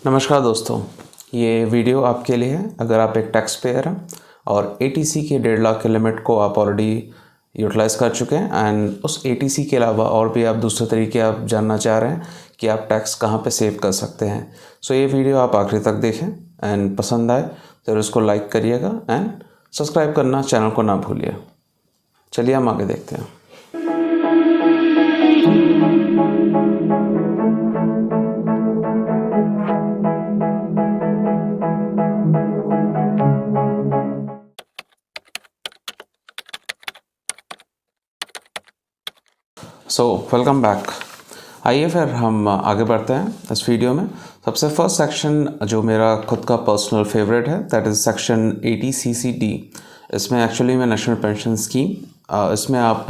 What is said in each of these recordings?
नमस्कार दोस्तों, ये वीडियो आपके लिए है अगर आप एक टैक्स पेयर हैं और एटीसी के 1.5 लाख के लिमिट को आप ऑलरेडी यूटिलाइज़ कर चुके हैं एंड उस एटीसी के अलावा और भी आप दूसरे तरीके आप जानना चाह रहे हैं कि आप टैक्स कहाँ पे सेव कर सकते हैं। सो ये वीडियो आप आखिरी तक देखें एंड पसंद आए तो इसको लाइक करिएगा एंड सब्सक्राइब करना चैनल को ना भूलिए। चलिए हम आगे देखते हैं। Welcome back. आइए फिर हम आगे बढ़ते हैं इस वीडियो में। सबसे फर्स्ट सेक्शन जो मेरा खुद का पर्सनल फेवरेट है दैट इज़ सेक्शन 80CCD। इसमें एक्चुअली में नेशनल पेंशन स्कीम, इसमें आप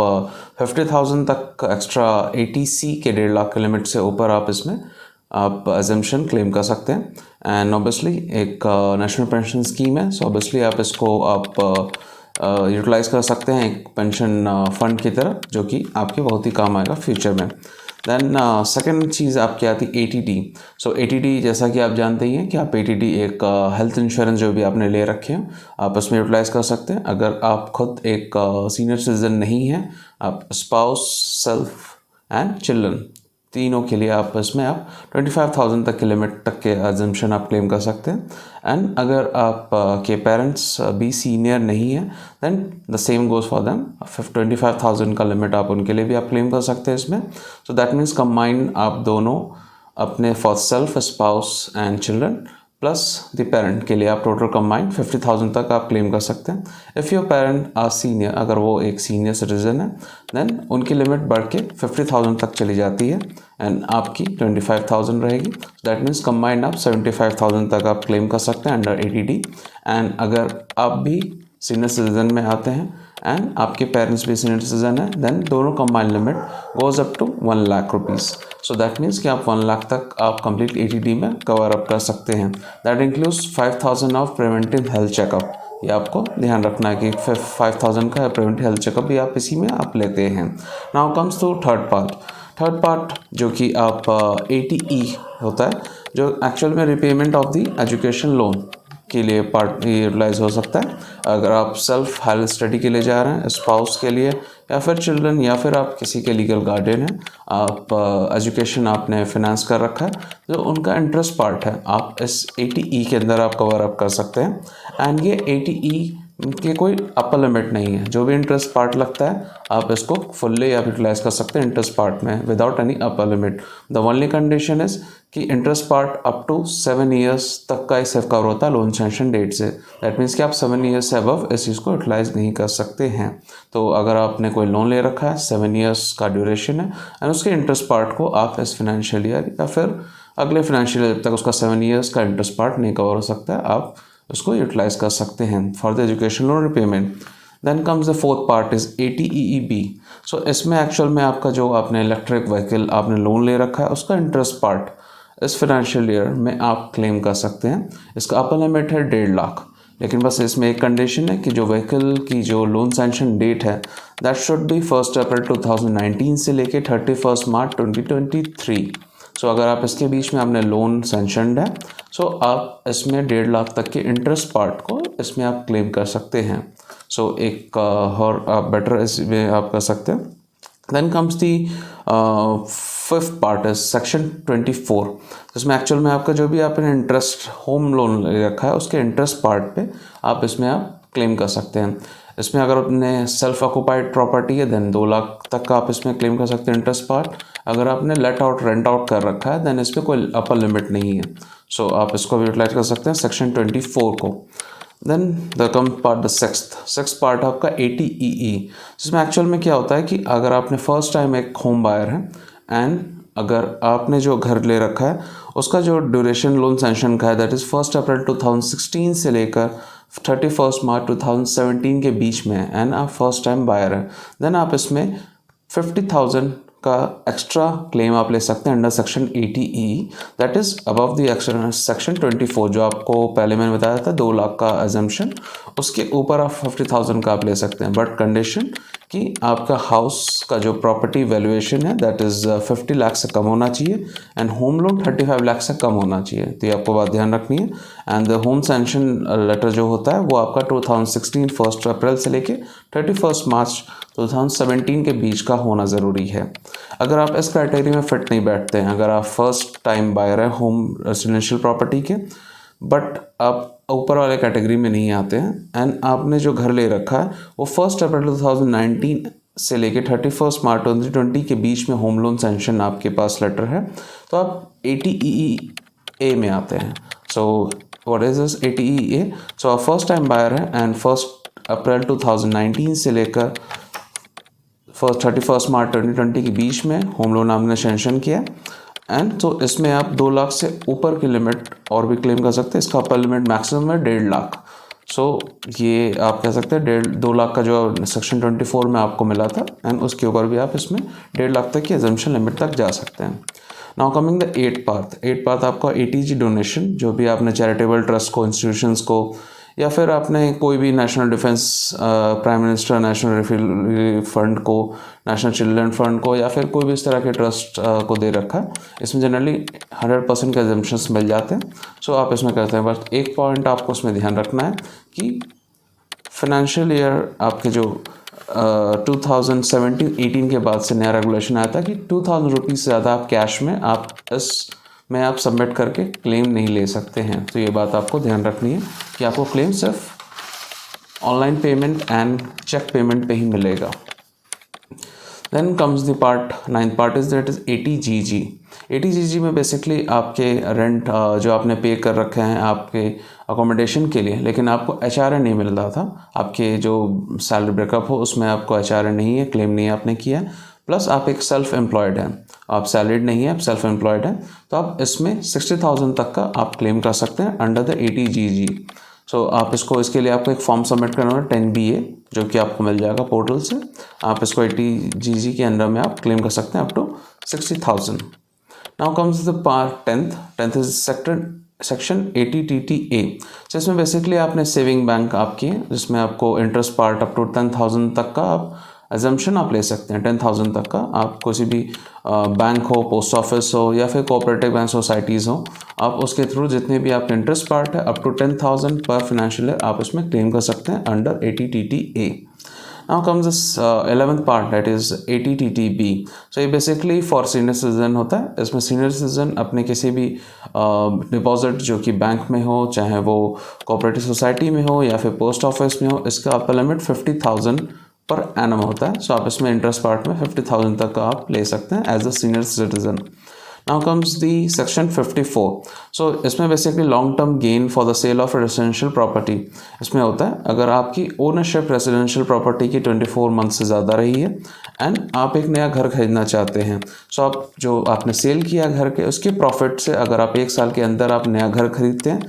50,000 तक एक्स्ट्रा एटीसी के 1.5 लाख के लिमिट से ऊपर आप इसमें आप एजम्पशन क्लेम कर सकते हैं। एंड ऑब्वियसली एक नेशनल पेंशन स्कीम है, सो ऑब्वियसली आप इसको आप यूटिलाइज़ कर सकते हैं एक पेंशन फंड की तरह, जो कि आपके बहुत ही काम आएगा फ्यूचर में। देन सेकंड चीज़ आपकी आती है ATD। सो ATD जैसा कि आप जानते ही हैं कि आप ATD एक हेल्थ इंश्योरेंस जो भी आपने ले रखे हैं आप उसमें यूटिलाइज़ कर सकते हैं। अगर आप खुद एक सीनियर सिटीजन नहीं हैं, आप स्पाउस, सेल्फ एंड चिल्ड्रन तीनों के लिए आप इसमें आप 25,000 तक के लिमिट तक के एजम्पशन आप क्लेम कर सकते हैं। एंड अगर आप के पेरेंट्स भी सीनियर नहीं है then the same goes for them. 25,000 का लिमिट आप उनके लिए भी आप क्लेम कर सकते हैं इसमें। सो दैट मीन्स कंबाइंड आप दोनों अपने for self, spouse and children plus the parent के लिए आप टोटल कंबाइंड 50,000 तक आप क्लेम कर सकते हैं। If your parent are senior, अगर वो एक सीनियर सिटीजन है देन उनकी लिमिट बढ़ के 50,000 तक चली जाती है एंड आपकी 25,000 रहेगी। दैट मीन्स कंबाइंड आप 75,000 तक आप क्लेम कर सकते हैं अंडर ATD। एंड अगर आप भी सीनियर सिटीजन में आते हैं एंड आपके पेरेंट्स भी सीनियर सिटीजन है देन दोनों combined limit goes up to 1 lakh rupees. So that means कि आप 1 लाख तक आप कंप्लीट ATD में कवर अप कर सकते हैं। That includes 5,000 of preventive health checkup. ये आपको ध्यान रखना है कि 5,000 का प्रिवेंटिव हेल्थ चेकअप भी आप इसी में आप लेते हैं। Now comes to third part जो कि आप ATE होता है, जो एक्चुअल में repayment of the education loan के लिए पार्ट यूटिलाइज हो सकता है। अगर आप सेल्फ हायर स्टडी के लिए जा रहे हैं, स्पाउस के लिए या फिर चिल्ड्रन या फिर आप किसी के लीगल गार्डियन हैं, आप एजुकेशन आपने फिनेंस कर रखा है, जो उनका इंटरेस्ट पार्ट है आप इस ATE के अंदर आप कवर अप कर सकते हैं। एंड ये ATE के कोई अपर लिमिट नहीं है, जो भी इंटरेस्ट पार्ट लगता है आप इसको फुल्ली आप यूटिलाइज कर सकते हैं इंटरेस्ट पार्ट में without any upper limit. The only condition is कि interest part up to 7 years तक का इसे कवर होता है लोन सैंक्शन डेट से। दैट मीन्स कि आप 7 ईयर्स से अबव इस चीज़ को यूटिलाइज नहीं कर सकते हैं। तो अगर आपने कोई लोन ले रखा है, 7 ईयर्स का ड्यूरेशन है एंड उसके इंटरेस्ट पार्ट को आप इस फाइनेंशियल ईयर या फिर अगले फाइनेंशियल ईयर तक उसका 7 ईयर्स का इंटरेस्ट पार्ट नहीं कवर हो सकता है, आप उसको यूटिलाइज कर सकते हैं for the education loan repayment. Then comes the fourth part is ATEEB। So इसमें एक्चुअल में आपका जो आपने इलेक्ट्रिक व्हीकल आपने लोन ले रखा है उसका इंटरेस्ट पार्ट इस फाइनेंशियल ईयर में आप क्लेम कर सकते हैं। इसका अपर लिमिट है 1.5 लाख, लेकिन बस इसमें एक कंडीशन है कि जो व्हीकल की जो लोन सैंक्शन डेट है दैट शुड बी 1 अप्रैल 2019 से लेके 31 मार्च 2023। सो अगर आप इसके बीच में आपने लोन सैंक्शनड है सो आप इसमें 1.5 लाख तक के इंटरेस्ट पार्ट को इसमें आप क्लेम कर सकते हैं। सो एक और आप बेटर इसमें आप कर सकते हैं। Then comes the fifth part is section 24। इसमें एक्चुअल में आपका जो भी आपने इंटरेस्ट होम लोन ले रखा है उसके इंटरेस्ट पार्ट पे आप इसमें आप क्लेम कर सकते हैं। इसमें अगर आपने सेल्फ ऑक्यूपाइड प्रॉपर्टी है देन 2 लाख तक का आप इसमें क्लेम कर सकते हैं इंटरेस्ट पार्ट। अगर आपने लेट आउट रेंट आउट कर रखा है देन इस पर कोई अपर लिमिट नहीं है, सो आप इसको भी यूटिलाइज कर सकते हैं सेक्शन 24 को। Then the come part the sixth part आपका ATEE, जिसमें एक्चुअल में क्या होता है कि अगर आपने फर्स्ट टाइम एक होम बायर है एंड अगर आपने जो घर ले रखा है उसका जो ड्यूरेशन लोन सैंक्शन का है दैट इज़ 1 अप्रैल 2016 से लेकर 31 मार्च 2017 के बीच में है एंड आप फर्स्ट टाइम बायर है देन आप इसमें 50,000 का एक्स्ट्रा क्लेम आप ले सकते हैं under section ATE that is above the section 24 जो आपको पहले मैंने बताया था 2 लाख का एजम्पशन, उसके ऊपर आप 50,000 का आप ले सकते हैं। बट कंडीशन कि आपका हाउस का जो प्रॉपर्टी वैल्यूएशन है दैट इज़ 50 लाख से कम होना चाहिए एंड होम लोन 35 लाख से कम होना चाहिए। तो ये आपको बात ध्यान रखनी है। And the home sanction letter जो होता है वो आपका 2016 1 अप्रैल से लेके 31 मार्च 2017 के बीच का होना ज़रूरी है। अगर आप इस क्राइटेरिया में फिट नहीं बैठते हैं, अगर आप फर्स्ट टाइम बायर हैं होम रेजिडेंशियल प्रॉपर्टी के, बट आप ऊपर वाले कैटेगरी में नहीं आते हैं एंड आपने जो घर ले रखा है वो 1 अप्रैल 2019 से लेके 31 मार्च 2020 के बीच में होम लोन सैंक्शन आपके पास लेटर है, तो आप ATEE में आते हैं। So what is this ATEE? सो आप फर्स्ट टाइम बायर है एंड 1 अप्रैल 2019 से लेकर 31 मार्च 2020 के बीच में होम लोन आपने सैंक्शन किया एंड तो इसमें आप 2 लाख से ऊपर की लिमिट और भी क्लेम कर सकते हैं। इसका अपर लिमिट मैक्सिमम है 1.5 लाख। सो ये आप कह सकते हैं 2 लाख का जो सेक्शन 24 में आपको मिला था एंड उसके ऊपर भी आप इसमें 1.5 लाख तक की एजम्पशन लिमिट तक जा सकते हैं। Now coming the 8th part आपका ATG डोनेशन, जो भी आपने चैरिटेबल ट्रस्ट को, इंस्टीट्यूशंस को, या फिर आपने कोई भी national defence, prime minister national refill fund को, नेशनल चिल्ड्रन फंड को, या फिर कोई भी इस तरह के ट्रस्ट को दे रखा है, इसमें जनरली 100% के एग्जम्पशंस मिल जाते हैं। सो आप इसमें करते हैं। बस एक पॉइंट आपको उसमें ध्यान रखना है कि फाइनेंशियल ईयर आपके जो 2017-18 के बाद से नया रेगुलेशन आया था कि 2000 रुपीज़ से ज़्यादा आप कैश में आप सबमिट करके क्लेम नहीं ले सकते हैं। तो ये बात आपको ध्यान रखनी है कि आपको क्लेम सिर्फ online payment and cheque payment पे ही मिलेगा। Then comes the part 9th part is that is ATGG। ATGG में बेसिकली आपके रेंट जो आपने पे कर रखे हैं आपके अकोमोडेशन के लिए, लेकिन आपको HRA नहीं मिल रहा था, आपके जो सैलरी ब्रेकअप हो उसमें आपको HRA नहीं है, क्लेम नहीं आपने किया, प्लस आप एक सेल्फ एम्प्लॉयड हैं, आप सैलरीड नहीं है, आप सेल्फ एम्प्लॉयड हैं, तो आप इसमें 60,000 तक का आप क्लेम कर सकते हैं अंडर द ATGG। सो आप इसके लिए आपको एक फॉर्म सबमिट करना है 10BA, जो कि आपको मिल जाएगा पोर्टल से। आप इसको ATGG के अंडर में आप क्लेम कर सकते हैं up to 60,000। Now comes the part 10th is section 80TTA। तो इसमें बेसिकली आपने सेविंग बैंक आपकी है, जिसमें आपको इंटरेस्ट पार्ट अप टू 10,000 तक का आप एजम्पशन आप ले सकते हैं। 10,000 तक का आप किसी भी बैंक हो, पोस्ट ऑफिस हो, या फिर कोऑपरेटिव बैंक सोसाइटीज़ हो, आप उसके थ्रू जितने भी आपके इंटरेस्ट पार्ट है अप टू 10,000 पर फाइनेंशियल ईयर आप इसमें क्लेम कर सकते हैं under ATTTA। Now comes this 11th part that is ATTTB। सो ये बेसिकली फॉर सीनियर सिटीजन होता है। इसमें सीनियर सिटीजन अपने किसी भी डिपॉजिट जो कि बैंक में हो, चाहे वो कोऑपरेटिव सोसाइटी में हो या फिर पोस्ट ऑफिस में हो, इसका अपर लिमिट 50,000 पर एनम होता है। सो आप इसमें इंटरेस्ट पार्ट में 50,000 तक आप ले सकते हैं as a senior citizen. Now comes the section 54। So इसमें basically long term gain for the sale of residential property इसमें होता है। अगर आपकी ओनरशिप रेजिडेंशियल प्रॉपर्टी की 24 मंथ से ज़्यादा रही है एंड आप एक नया घर खरीदना चाहते हैं, सो आप जो आपने सेल किया घर के उसके प्रॉफिट से अगर आप 1 साल के अंदर आप नया घर खरीदते हैं,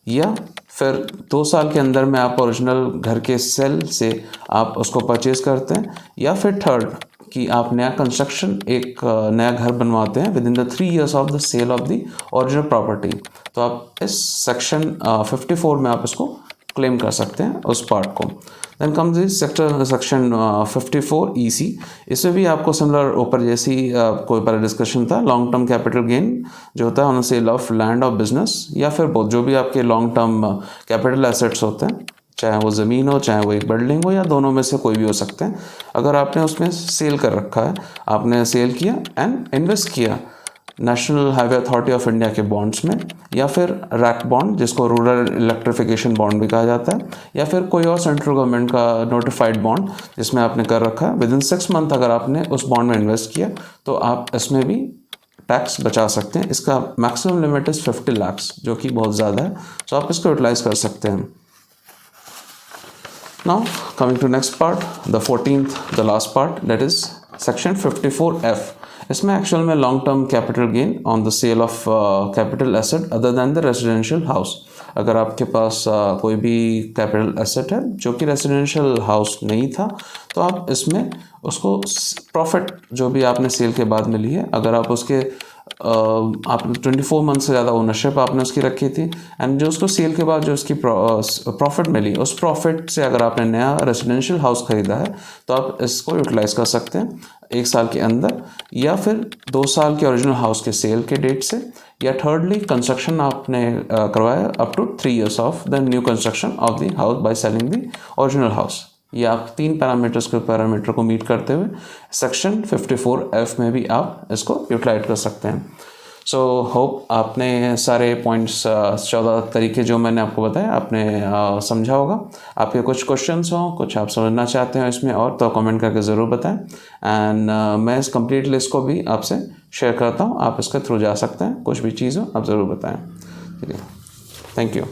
या फिर 2 साल के अंदर में आप ओरिजिनल घर के सेल से आप उसको परचेज करते हैं, या फिर थर्ड कि आप नया कंस्ट्रक्शन एक नया घर बनवाते हैं within the 3 years of the sale of the original property, तो आप इस सेक्शन 54 में आप इसको क्लेम कर सकते हैं उस पार्ट को। Then comes this section 54 EC। इसमें भी आपको सिमिलर ऊपर जैसी कोई पहले डिस्कशन था, लॉन्ग टर्म कैपिटल गेन जो होता है on sale of land of business, या फिर बहुत जो भी आपके लॉन्ग टर्म कैपिटल एसेट्स होते हैं, चाहे वो ज़मीन हो, चाहे वो एक बिल्डिंग हो, या दोनों में से कोई भी हो सकते हैं। अगर आपने उसमें सेल कर रखा है, आपने सेल किया एंड इन्वेस्ट किया national highway authority of India के बॉन्ड्स में, या फिर रैक बॉन्ड जिसको रूरल इलेक्ट्रिफिकेशन बॉन्ड भी कहा जाता है, या फिर कोई और सेंट्रल गवर्नमेंट का नोटिफाइड बॉन्ड जिसमें आपने कर रखा है, विद इन 6 मंथ अगर आपने उस बॉन्ड में इन्वेस्ट किया तो आप इसमें भी टैक्स बचा सकते हैं। इसका मैक्सिमम लिमिट इज़ 50 लाख, जो कि बहुत ज़्यादा है, तो आप इसको यूटिलाइज कर सकते हैं। Now coming to next part, the 14th, the last part, that is section 54F. इसमें एक्चुअल में long term capital gain on the sale of capital asset other than the residential house. अगर आपके पास कोई भी capital asset है जो कि residential house नहीं था, तो आप इसमें उसको प्रॉफिट जो भी आपने सेल के बाद में ली है, अगर आप उसके आपने 24 मंथ से ज़्यादा ओनरशिप आपने उसकी रखी थी, एंड जो उसको सेल के बाद जो उसकी प्रॉफिट मिली, उस प्रॉफिट से अगर आपने नया रेजिडेंशियल हाउस ख़रीदा है तो आप इसको यूटिलाइज़ कर सकते हैं 1 साल के अंदर, या फिर 2 साल के ओरिजिनल हाउस के सेल के डेट से, या थर्डली कंस्ट्रक्शन आपने करवाया up to 3 years of the new construction of the house by selling the original house. ये आप 3 पैरामीटर को मीट करते हुए सेक्शन 54F में भी आप इसको यूटिलाइज कर सकते हैं। सो होप आपने सारे पॉइंट्स 14 तरीके जो मैंने आपको बताया आपने समझा होगा। आपके कुछ क्वेश्चंस हों, कुछ आप समझना चाहते हो इसमें और, तो कमेंट करके ज़रूर बताएं, एंड मैं इस कंप्लीट लिस्ट को भी आपसे शेयर करता हूँ, आप इसके थ्रू जा सकते हैं। कुछ भी चीज़ हो आप ज़रूर बताएं। ठीक है, थैंक यू।